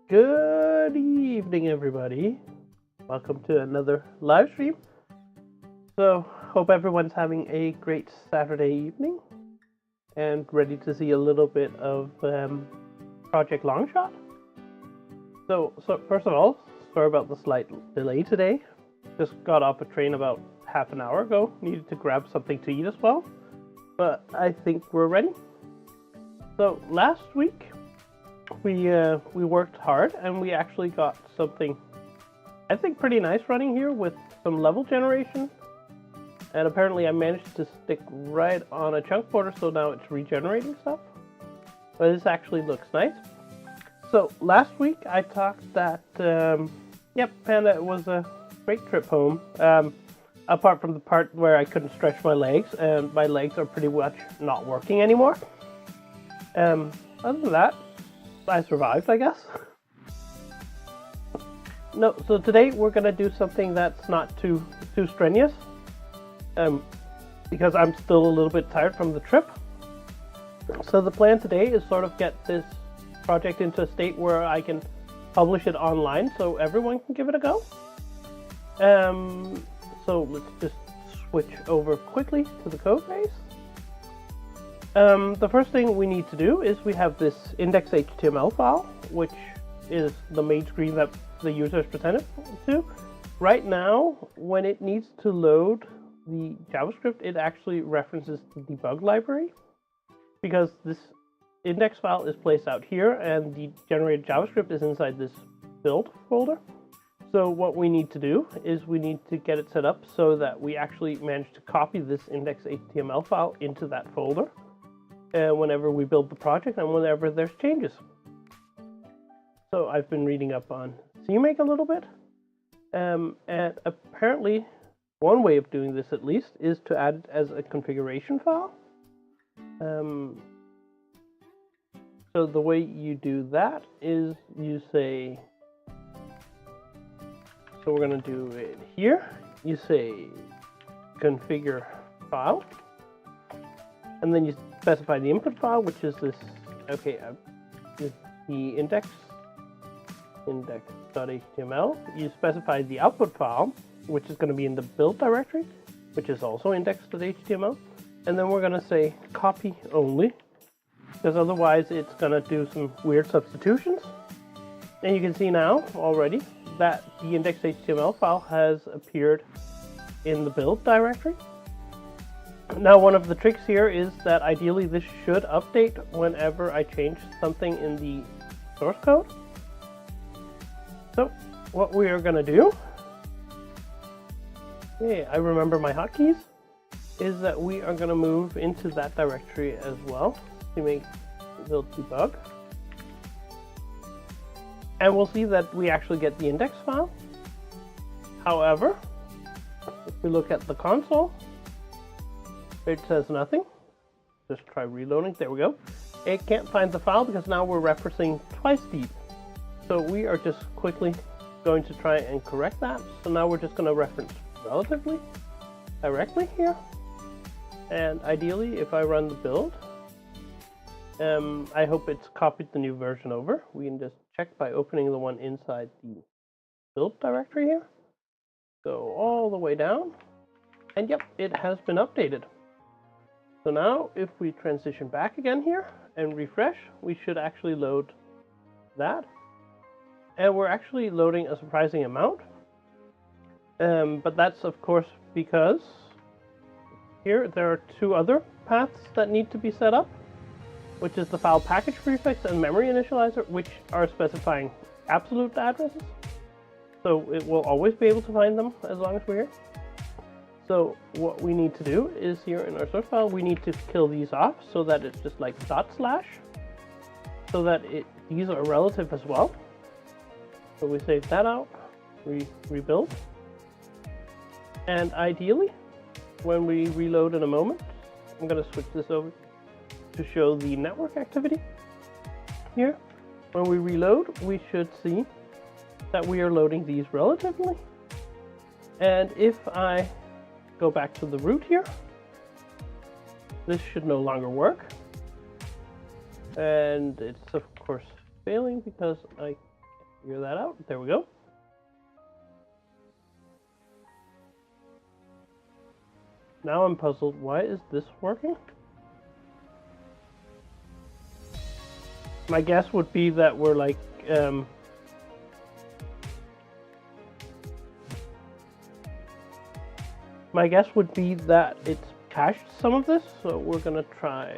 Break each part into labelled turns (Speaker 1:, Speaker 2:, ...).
Speaker 1: Good evening, everybody. Welcome to another live stream. So, hope everyone's having a great Saturday evening and ready to see a little bit of Project Longshot. So first of all, sorry about the slight delay today. Just got off a train about half an hour ago. Needed to grab something to eat as well, but I think we're ready. So last week we worked hard and we actually got something I think pretty nice running here with some level generation, and apparently I managed to stick right on a chunk border, so now it's regenerating stuff. But this actually looks nice. So last week I talked that Panda, it was a great trip home, apart from the part where I couldn't stretch my legs, and my legs are pretty much not working anymore. Other than that, I survived, I guess. No, so today we're gonna do something that's not too strenuous, because I'm still a little bit tired from the trip. So the plan today is sort of get this project into a state where I can publish it online so everyone can give it a go. So let's just switch over quickly to the code base. The first thing we need to do is we have this index.html file, which is the main screen that the user is presented to. Right now, when it needs to load the JavaScript, it actually references the debug library, because this index file is placed out here and the generated JavaScript is inside this build folder. So what we need to do is we need to get it set up so that we actually manage to copy this index.html file into that folder whenever we build the project and whenever there's changes. So I've been reading up on CMake a little bit, and apparently one way of doing this, at least, is to add it as a configuration file. So the way you do that is you say, so we're going to do it here. You say configure file, and then you specify the input file, which is this, is the index.html. You specify the output file, which is going to be in the build directory, which is also index.html. And then we're going to say copy only, because otherwise it's going to do some weird substitutions. And you can see now already that the index.html file has appeared in the build directory. Now, one of the tricks here is that ideally this should update whenever I change something in the source code. So what we are going to do, I remember my hotkeys, is that we are going to move into that directory as well to make build debug. And we'll see that we actually get the index file. However, if we look at the console, it says nothing. Just try reloading. There we go. It can't find the file because now we're referencing twice deep. So we are just quickly going to try and correct that. So now we're just going to reference relatively directly here. And ideally, if I run the build, I hope it's copied the new version over. We can just check by opening the one inside the build directory here. Go all the way down. And yep, it has been updated. So now if we transition back again here and refresh, we should actually load that. And we're actually loading a surprising amount. But that's of course because here there are two other paths that need to be set up, which is the file package prefix and memory initializer, which are specifying absolute addresses. So it will always be able to find them as long as we're here. So what we need to do is here in our source file, we need to kill these off so that it's just like /, so that these are relative as well. So we save that out, rebuild. And ideally, when we reload in a moment, I'm going to switch this over to show the network activity here. When we reload, we should see that we are loading these relatively. And if I go back to the root here, this should no longer work. And it's of course failing because I figure that out. There we go. Now I'm puzzled. Why is this working? My guess would be that we're like, my guess would be that it's cached some of this, so we're gonna try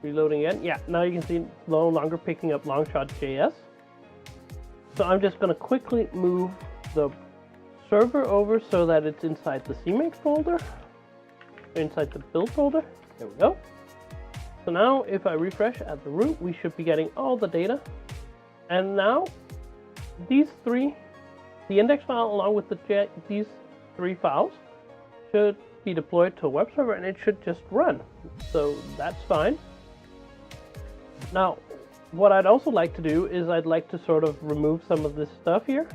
Speaker 1: reloading again. Yeah, now you can see it's no longer picking up Longshot.js. So I'm just gonna quickly move the server over so that it's inside the CMake folder, inside the build folder. There we go. So now if I refresh at the root, we should be getting all the data. And now these three, the index file along with these three files should be deployed to a web server and it should just run. So that's fine. Now, what I'd also like to do is I'd like to sort of remove some of this stuff here.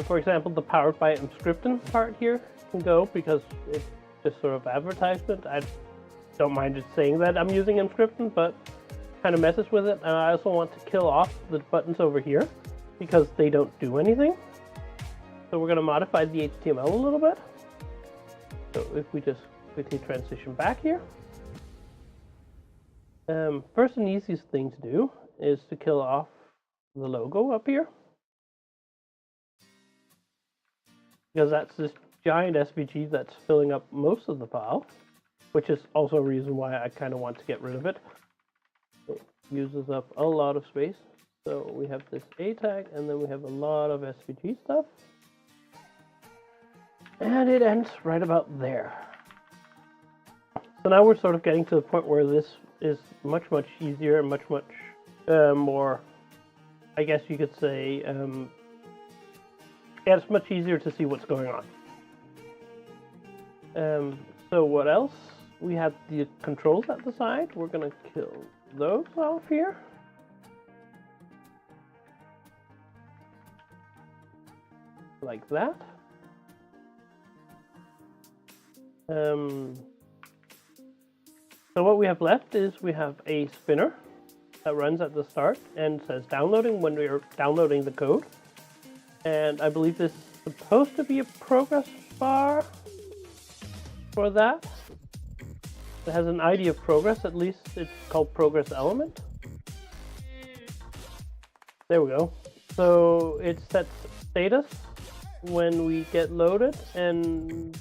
Speaker 1: For example, the powered by Emscripten part here can go because it's just sort of advertisement. I don't mind just saying that I'm using Emscripten, but kind of messes with it. And I also want to kill off the buttons over here because they don't do anything. So we're going to modify the HTML a little bit. So if we just quickly transition back here. First and easiest thing to do is to kill off the logo up here. Because that's this giant SVG that's filling up most of the file, which is also a reason why I kind of want to get rid of it. It uses up a lot of space. So we have this A tag, and then we have a lot of SVG stuff. And it ends right about there. So now we're sort of getting to the point where this is much easier and much more, I guess you could say, yeah, it's much easier to see what's going on. So what else? We have the controls at the side. We're going to kill those off here. Like that. So what we have left is we have a spinner that runs at the start and says downloading when we are downloading the code. And I believe this is supposed to be a progress bar for that. It has an ID of progress, at least it's called progress element. There we go. So it sets status when we get loaded, and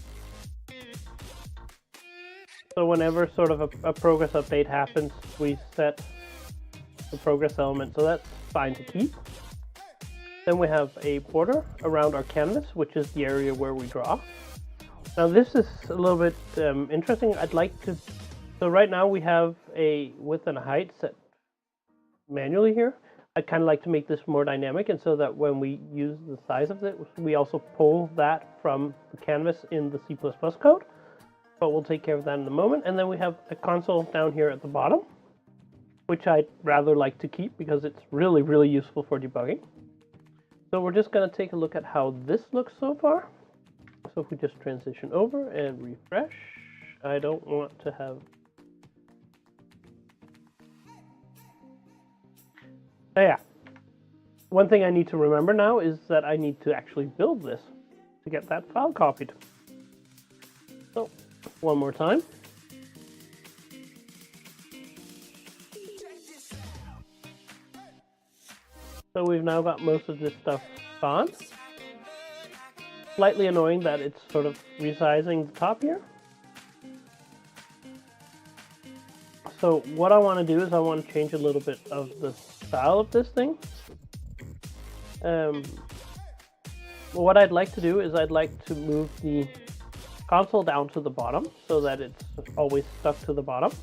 Speaker 1: so whenever sort of a progress update happens, we set the progress element, so that's fine to keep. Then we have a border around our canvas, which is the area where we draw. Now this is a little bit interesting. I'd like to, so right now we have a width and a height set manually here. I'd kind of like to make this more dynamic, and so that when we use the size of it, we also pull that from the canvas in the C++ code. But we'll take care of that in a moment. And then we have a console down here at the bottom, which I'd rather like to keep because it's really useful for debugging. So we're just going to take a look at how this looks so far. So if we just transition over and refresh, I don't want to have... Oh yeah, one thing I need to remember now is that I need to actually build this to get that file copied. So one more time. So we've now got most of this stuff spawned. Slightly annoying that it's sort of resizing the top here. So what I want to do is I want to change a little bit of the style of this thing. What I'd like to do is I'd like to move the console down to the bottom so that it's always stuck to the bottom.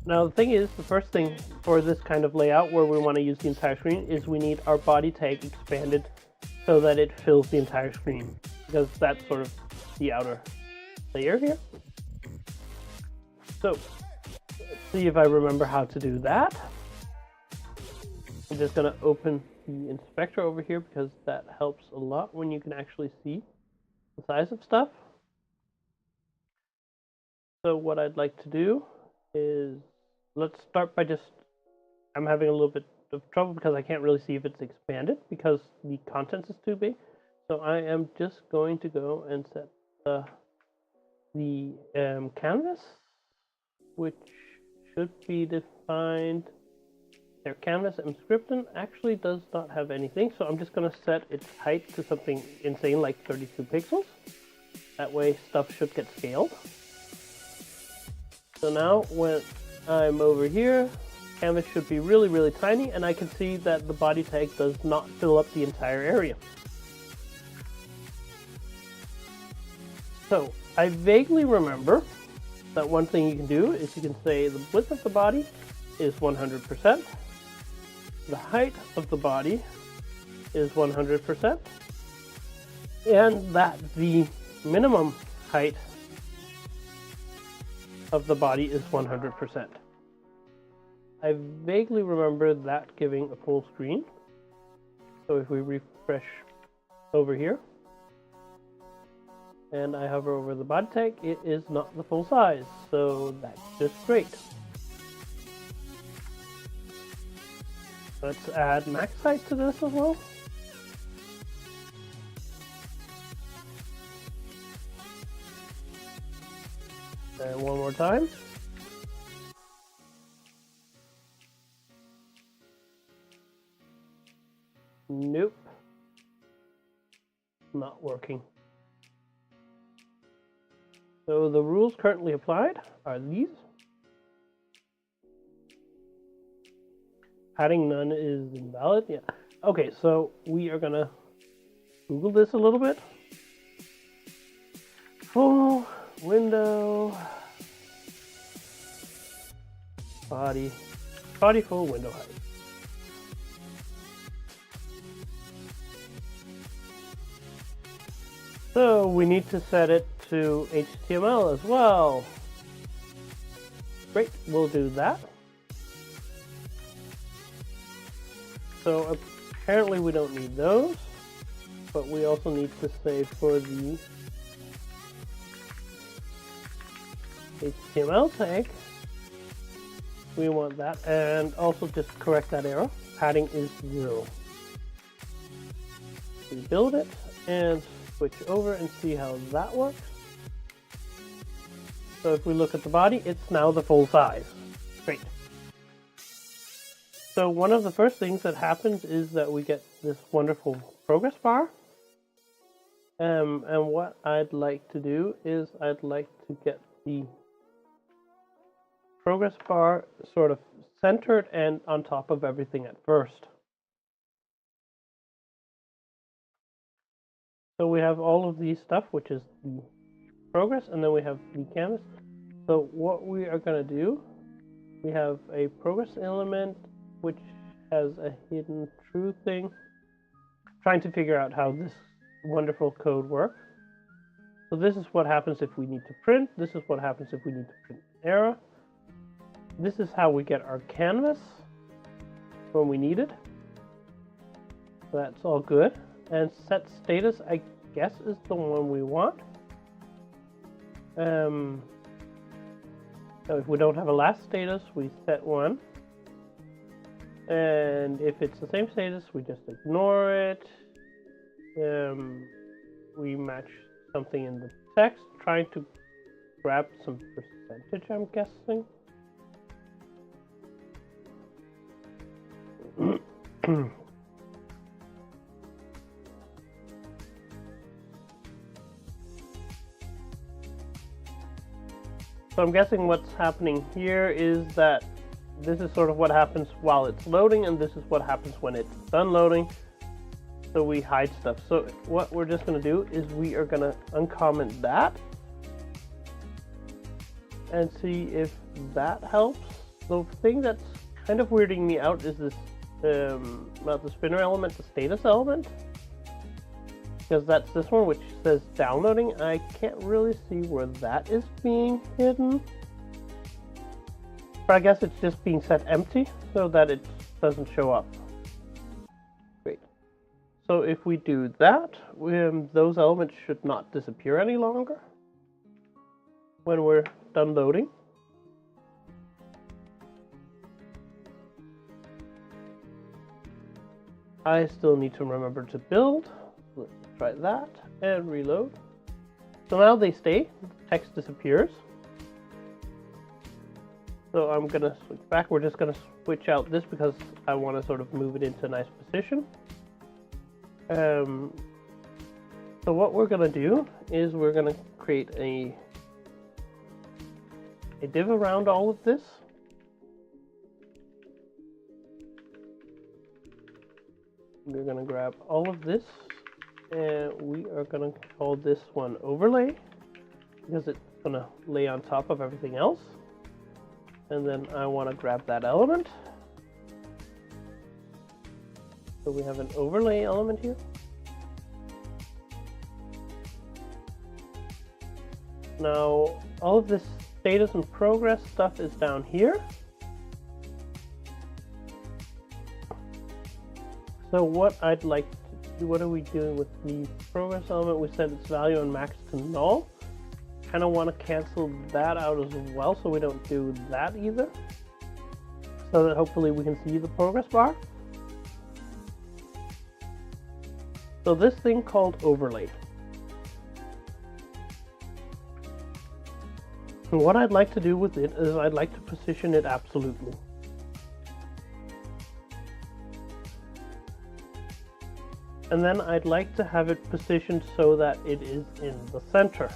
Speaker 1: Now the thing is, the first thing for this kind of layout where we want to use the entire screen is we need our body tag expanded so that it fills the entire screen, because that's sort of the outer layer here. So let's see if I remember how to do that. I'm just going to open the inspector over here because that helps a lot when you can actually see the size of stuff. So what I'd like to do is let's start by I'm having a little bit of trouble because I can't really see if it's expanded because the contents is too big. So I am just going to go and set the canvas, which should be defined. Their canvas Emscripten actually does not have anything, so I'm just going to set its height to something insane like 32 pixels. That way stuff should get scaled. So now when I'm over here, canvas should be really, really tiny, and I can see that the body tag does not fill up the entire area. So I vaguely remember that one thing you can do is you can say the width of the body is 100%, the height of the body is 100%, and that the minimum height of the body is 100%. I vaguely remember that giving a full screen. So if we refresh over here, and I hover over the body tag, it is not the full size, so that's just great. Let's add max height to this as well. And one more time. Nope. Not working. So the rules currently applied are these. Padding none is invalid. Yeah. Okay, so we are gonna Google this a little bit. Full window body full window height. So we need to set it to HTML as well. Great, we'll do that. So apparently we don't need those, but we also need to say for the HTML tag, we want that, and also just correct that error. Padding is 0. Rebuild it and switch over and see how that works. So if we look at the body, it's now the full size. Great. So one of the first things that happens is that we get this wonderful progress bar. And what I'd like to do is I'd like to get the progress bar sort of centered and on top of everything at first. So we have all of these stuff, which is the progress, and then we have the canvas. So what we are going to do, we have a progress element which has a hidden true thing. Trying to figure out how this wonderful code works. So this is what happens if we need to print. This is what happens if we need to print an error. This is how we get our canvas when we need it. So that's all good. And set status, I guess, is the one we want. So if we don't have a last status, we set 1. And if it's the same status, we just ignore it. We match something in the text, trying to grab some percentage, I'm guessing. So I'm guessing what's happening here is that this is sort of what happens while it's loading, and this is what happens when it's done loading. So we hide stuff. So what we're just going to do is we are going to uncomment that and see if that helps. The thing that's kind of weirding me out is this, not the spinner element, the status element. Because that's this one, which says downloading. I can't really see where that is being hidden. But I guess it's just being set empty so that it doesn't show up. Great. So if we do that, those elements should not disappear any longer when we're done loading. I still need to remember to build. Let's try that and reload. So now they stay, text disappears. So I'm gonna switch back. We're just gonna switch out this because I want to sort of move it into a nice position. So what we're gonna do is we're gonna create a div around all of this. We're gonna grab all of this and we are gonna call this one overlay because it's gonna lay on top of everything else. And then I want to grab that element. So we have an overlay element here. Now all of this status and progress stuff is down here. So what I'd like to do, what are we doing with the progress element? We set its value and max to null. Kind of want to cancel that out as well so we don't do that either. So that hopefully we can see the progress bar. So this thing called overlay. And what I'd like to do with it is I'd like to position it absolutely. And then I'd like to have it positioned so that it is in the center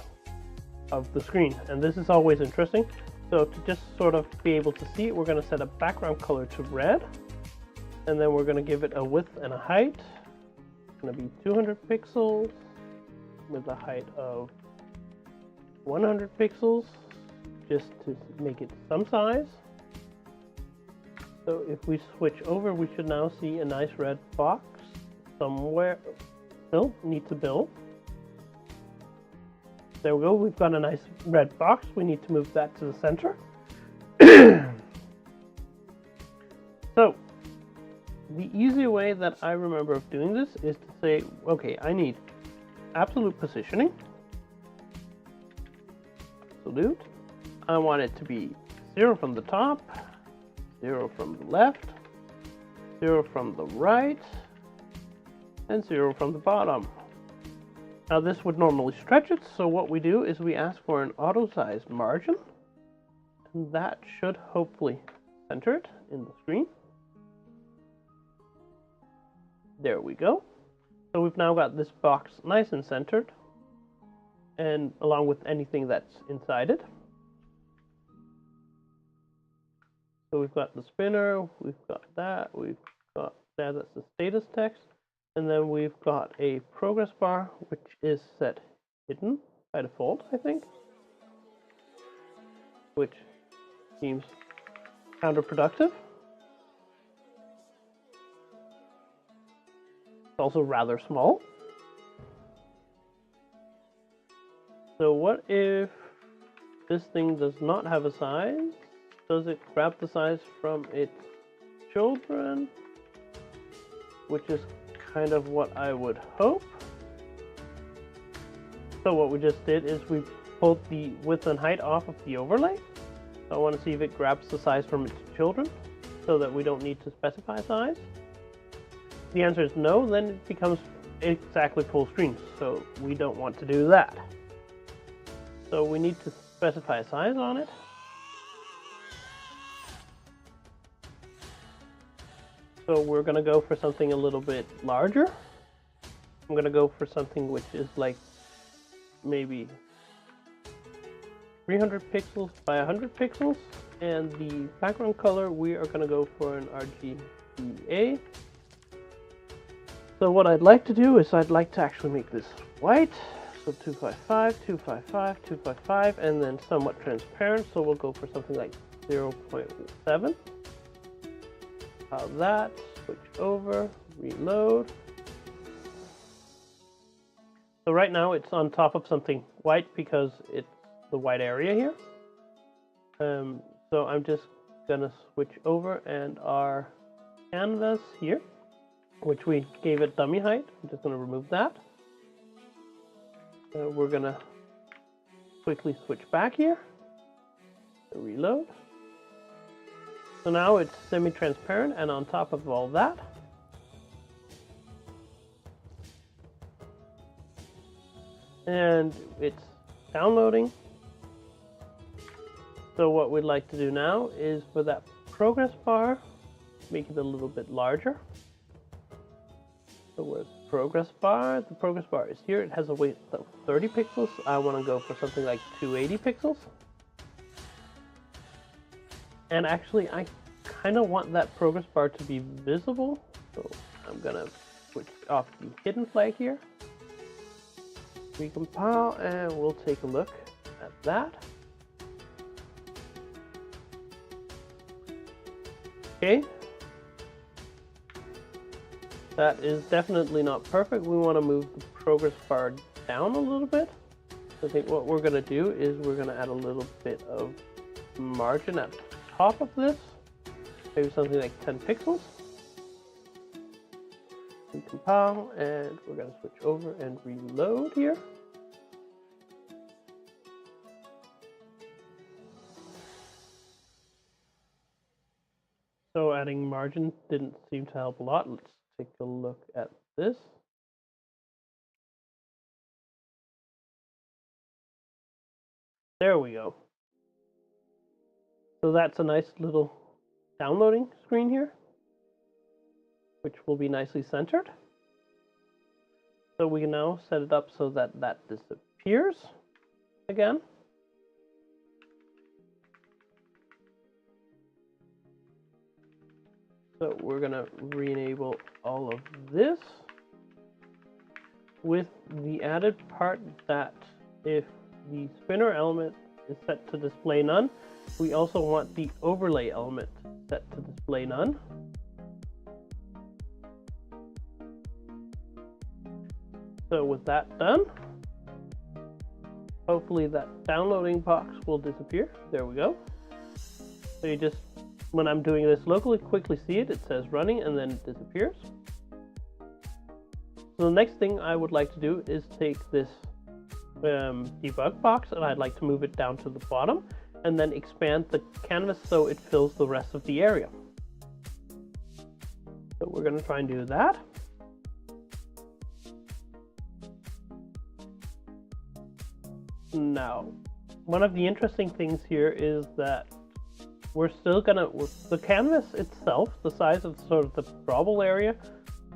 Speaker 1: of the screen. And this is always interesting. So to just sort of be able to see it, we're going to set a background color to red. And then we're going to give it a width and a height. It's going to be 200 pixels with a height of 100 pixels, just to make it some size. So if we switch over, we should now see a nice red box somewhere. Still need to build. There we go, we've got a nice red box. We need to move that to the center. So, the easy way that I remember of doing this is to say, okay, I need absolute positioning. Absolute. I want it to be 0 from the top, 0 from the left, 0 from the right, and 0 from the bottom. Now this would normally stretch it, so what we do is we ask for an auto size margin, and that should hopefully center it in the screen. There we go. So we've now got this box nice and centered, and along with anything that's inside it. So we've got the spinner, we've got that, that's the status text. And then we've got a progress bar, which is set hidden by default, I think. Which seems counterproductive. It's also rather small. So what if this thing does not have a size? Does it grab the size from its children? Which is kind of what I would hope. So what we just did is we pulled the width and height off of the overlay. So I want to see if it grabs the size from its children so that we don't need to specify size. If the answer is no, then it becomes exactly full screen. So we don't want to do that. So we need to specify a size on it. So we're going to go for something a little bit larger. I'm going to go for something which is like maybe 300 pixels by 100 pixels. And the background color, we are going to go for an RGBA. So what I'd like to do is I'd like to actually make this white. So 255, 255, 255, and then somewhat transparent. So we'll go for something like 0.7. That, switch over, reload. So right now it's on top of something white because it's the white area here. So I'm just gonna switch over, and our canvas here, which we gave it dummy height, I'm just gonna remove that. We're gonna quickly switch back here, reload. So now it's semi-transparent, and on top of all that, and it's downloading. So what we'd like to do now is for that progress bar, make it a little bit larger. So where's the progress bar? The progress bar is here. It has a width of 30 pixels. I want to go for something like 280 pixels. And actually, I kind of want that progress bar to be visible. So I'm going to switch off the hidden flag here. Recompile, and we'll take a look at that. Okay. That is definitely not perfect. We want to move the progress bar down a little bit. I think what we're going to do is we're going to add a little bit of margin at the top of this. Maybe something like 10 pixels. Compile, and we're going to switch over and reload here. So adding margin didn't seem to help a lot. Let's take a look at this. There we go. So that's a nice little downloading screen here, which will be nicely centered. So we can now set it up so that that disappears again. So we're going to re-enable all of this with the added part that if the spinner element is set to display none, we also want the overlay element set to display none. So with that done, hopefully that downloading box will disappear. There we go. So you just, when I'm doing this locally, quickly see it. It says running and then it disappears. So the next thing I would like to do is take this debug box and I'd like to move it down to the bottom and then expand the canvas so it fills the rest of the area. So we're going to try and do that. Now, one of the interesting things here is that we're still gonna, the canvas itself, the size of sort of the drawable area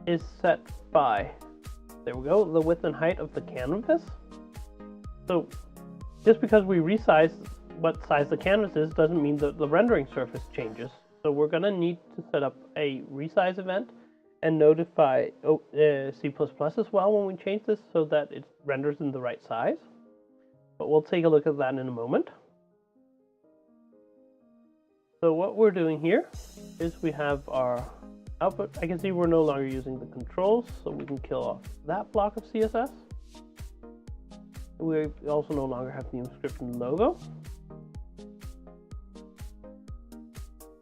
Speaker 1: is set by, there we go, the width and height of the canvas. So just because we resize what size the canvas is doesn't mean that the rendering surface changes. So we're gonna need to set up a resize event and notify C++ as well when we change this so that it renders in the right size. But we'll take a look at that in a moment. So what we're doing here is we have our output. I can see we're no longer using the controls, so we can kill off that block of CSS. We also no longer have the Emscripten logo.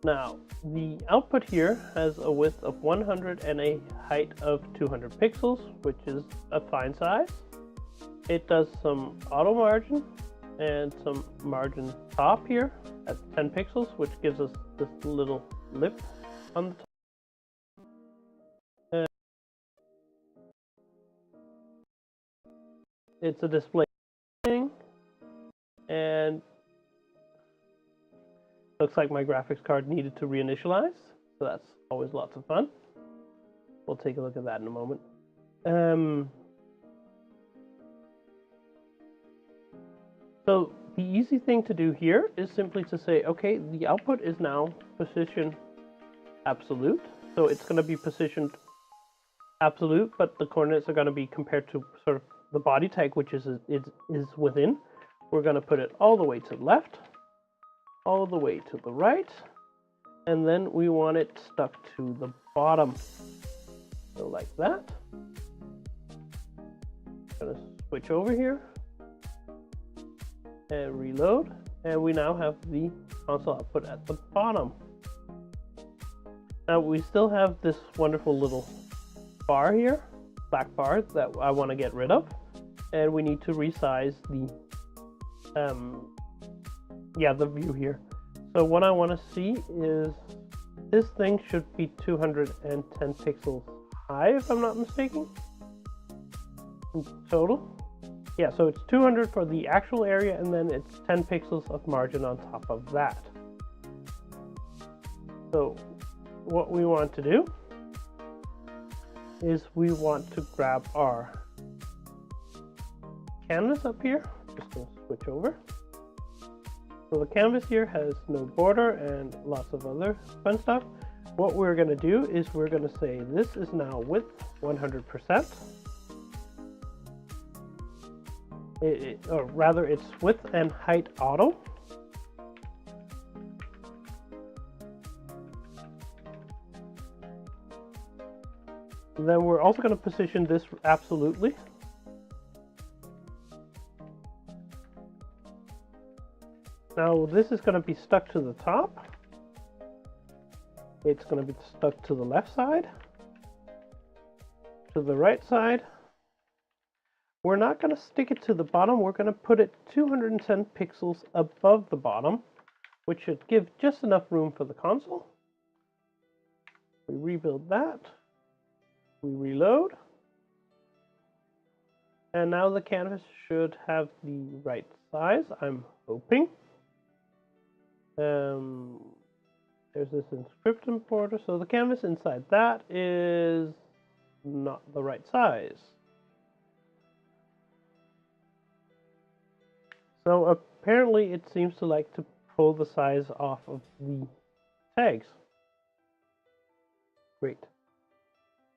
Speaker 1: Now, the output here has a width of 100 and a height of 200 pixels, which is a fine size. It does some auto margin and some margin top here at 10 pixels, which gives us this little lip on the top. It's a display thing, and looks like my graphics card needed to reinitialize, so that's always lots of fun. We'll take a look at that in a moment. So the easy thing to do here is simply to say, okay, the output is now position absolute. So it's going to be positioned absolute, but the coordinates are going to be compared to sort of the body tag, which is within. We're going to put it all the way to the left, all the way to the right, and then we want it stuck to the bottom. So like that. I'm going to switch over here and reload, and we now have the console output at the bottom. Now we still have this wonderful little bar here, black bar, that I want to get rid of, and we need to resize the view here. So what I want to see is this thing should be 210 pixels high, if I'm not mistaken, in total. Yeah, so it's 200 for the actual area, and then it's 10 pixels of margin on top of that. So what we want to do is we want to grab our canvas up here. Just going to switch over. So the canvas here has no border and lots of other fun stuff. What we're going to do is we're going to say this is now width 100%. Or rather, it's width and height auto. Then we're also going to position this absolutely. Now this is going to be stuck to the top. It's going to be stuck to the left side, to the right side. We're not going to stick it to the bottom. We're going to put it 210 pixels above the bottom, which should give just enough room for the console. We rebuild that. We reload. And now the canvas should have the right size, I'm hoping. There's this inscription border, so the canvas inside that is not the right size. So apparently it seems to like to pull the size off of the tags. Great.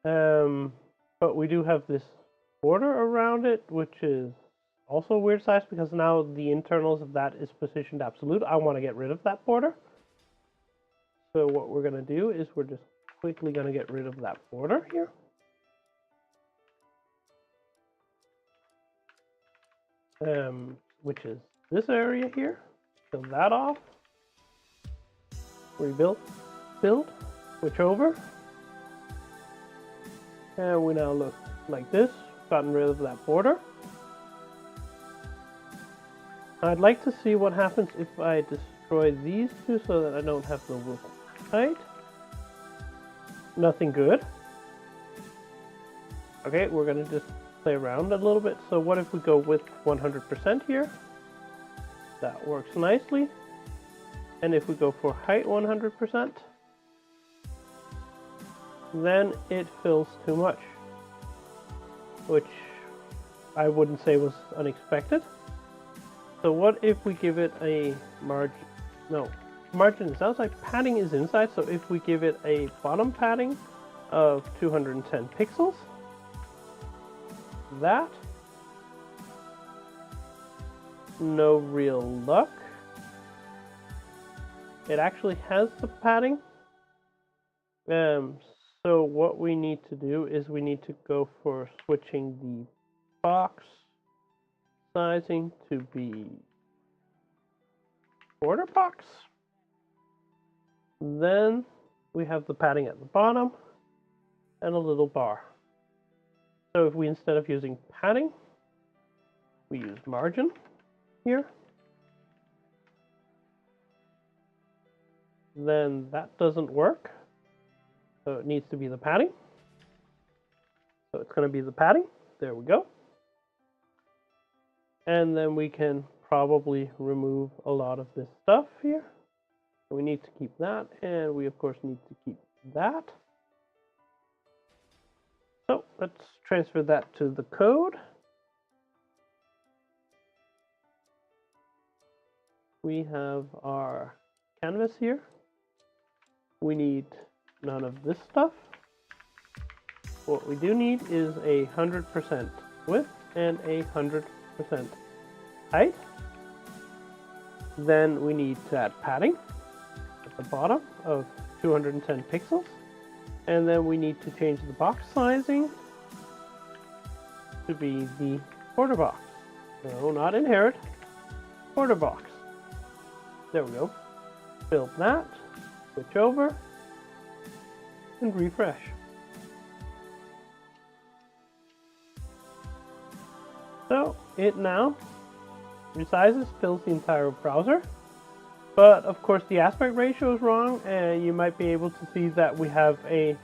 Speaker 1: But we do have this border around it, which is also a weird size because now the internals of that is positioned absolute. I want to get rid of that border. So what we're going to do is we're just quickly going to get rid of that border here. Which is this area here. Fill that off. Rebuild, build, switch over. And we now look like this. Gotten rid of that border. I'd like to see what happens if I destroy these two so that I don't have the width height. Nothing good. Okay, we're going to just play around a little bit. So what if we go with 100% here? That works nicely. And if we go for height 100%, then it fills too much, which I wouldn't say was unexpected. So what if we give it a margin? No, margin is outside, padding is inside. So if we give it a bottom padding of 210 pixels, that, no real luck. It actually has the padding. So what we need to do is we need to go for switching the box sizing to be border box. Then we have the padding at the bottom and a little bar. So if we, instead of using padding, we use margin here, then that doesn't work. So it needs to be the padding. So it's going to be the padding. There we go. And then we can probably remove a lot of this stuff here. So we need to keep that, and we of course need to keep that. So let's transfer that to the code. We have our canvas here. We need none of this stuff. What we do need is 100% width and 100% height. Then we need to add padding at the bottom of 210 pixels. And then we need to change the box sizing to be the border box. No, not inherit, border box. There we go. Build that, switch over, and refresh. So it now resizes, fills the entire browser. But of course the aspect ratio is wrong, and you might be able to see that we have a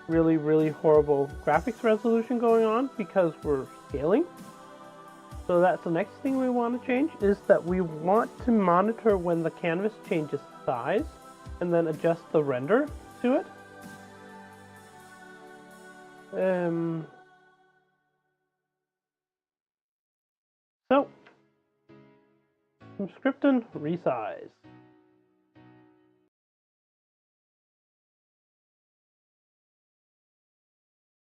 Speaker 1: really horrible graphics resolution going on because we're scaling. So that's the next thing we want to change, is that we want to monitor when the canvas changes size and then adjust the render to it. So, from Scripton, resize.